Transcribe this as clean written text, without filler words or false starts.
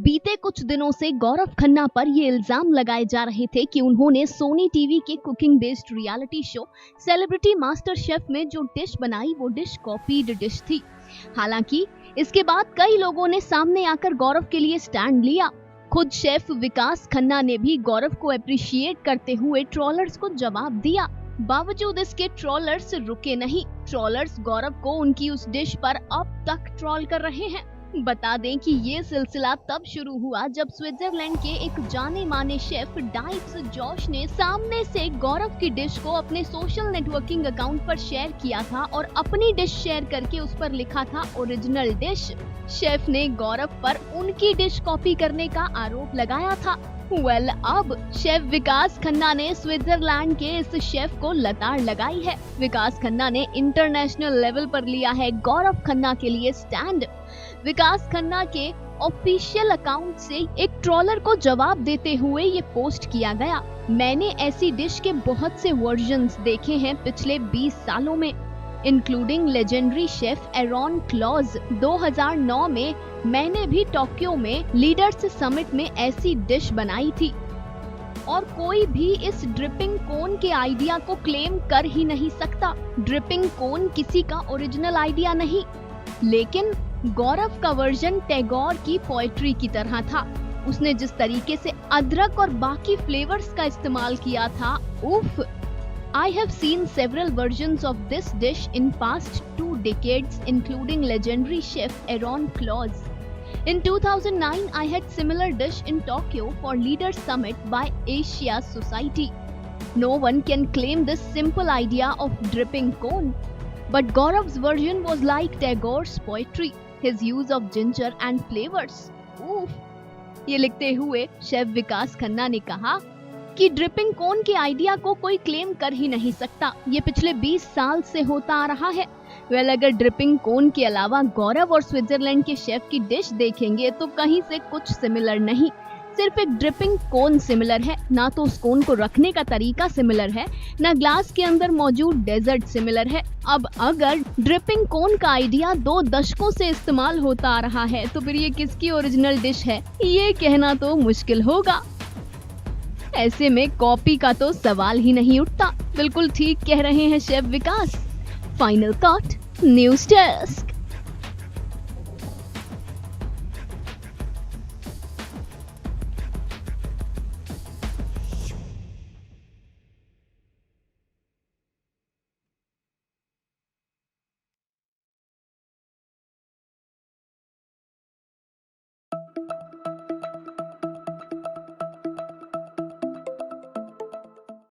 बीते कुछ दिनों से गौरव खन्ना पर ये इल्जाम लगाए जा रहे थे कि उन्होंने सोनी टीवी के cooking based reality show celebrity master chef में जो डिश बनाई वो डिश कॉपीड डिश थी। हालांकि इसके बाद कई लोगों ने सामने आकर गौरव के लिए स्टैंड लिया। खुद शेफ विकास खन्ना ने भी गौरव को अप्रिशिएट करते हुए ट्रोलर्स को जवाब दिया। बावजूद इसके ट्रोलर्स रुके नहीं। ट्रोलर्स गौरव को उनकी उस डिश पर अब तक ट्रोल कर रहे हैं। बता दें कि ये सिलसिला तब शुरू हुआ जब स्विट्जरलैंड के एक जाने माने शेफ डाइट्स जॉश ने सामने से गौरव की डिश को अपने सोशल नेटवर्किंग अकाउंट पर शेयर किया था और अपनी डिश शेयर करके उस पर लिखा था ओरिजिनल डिश। शेफ ने गौरव पर उनकी डिश कॉपी करने का आरोप लगाया था। अब शेफ विकास खन्ना ने स्विट्जरलैंड के इस शेफ को लताड़ लगाई है। विकास खन्ना ने इंटरनेशनल लेवल पर लिया है गौरव खन्ना के लिए स्टैंड। विकास खन्ना के ऑफिशियल अकाउंट से एक ट्रोलर को जवाब देते हुए ये पोस्ट किया गया। मैंने ऐसी डिश के बहुत से वर्जन्स देखे हैं पिछले 20 सालों में, including legendary chef Aaron clause. 2009 में मैंने भी टोक्यो में लीडर्स समिट में ऐसी डिश बनाई थी और कोई भी इस ड्रिपिंग कोन के आइडिया को क्लेम कर ही नहीं सकता। ड्रिपिंग कोन किसी का ओरिजिनल आइडिया नहीं, लेकिन गौरव का वर्जन टैगोर की पोएट्री की तरह था। उसने जिस तरीके से अदरक और बाकी फ्लेवर्स का इस्तेमाल किया था, उफ! I have seen several versions of this dish in past 2 decades, including legendary chef Aaron Claus. In 2009, I had similar dish in Tokyo for Leaders Summit by Asia Society. No one can claim this simple idea of dripping cone. But Gaurav's version was like Tagore's poetry, his use of ginger and flavors. Oof! ये लिखते हुए chef विकास खन्ना ने कहा कि dripping कोन के idea को कोई claim कर ही नहीं सकता। ये पिछले 20 साल से होता आ रहा है। अगर ड्रिपिंग कोन के अलावा गौरव और स्विट्जरलैंड के शेफ की डिश देखेंगे तो कहीं से कुछ सिमिलर नहीं। सिर्फ एक ड्रिपिंग कोन सिमिलर है, ना तो उस कोन को रखने का तरीका सिमिलर है, ना ग्लास के अंदर मौजूद डेजर्ट सिमिलर है। अब अगर ड्रिपिंग कोन का आइडिया 2 दशकों से इस्तेमाल होता आ रहा है तो फिर ये किसकी ओरिजिनल डिश है, ये कहना तो मुश्किल होगा। ऐसे में कॉपी का तो सवाल ही नहीं उठता। बिल्कुल ठीक कह रहे हैं chef Vikas. Final thought, news desk.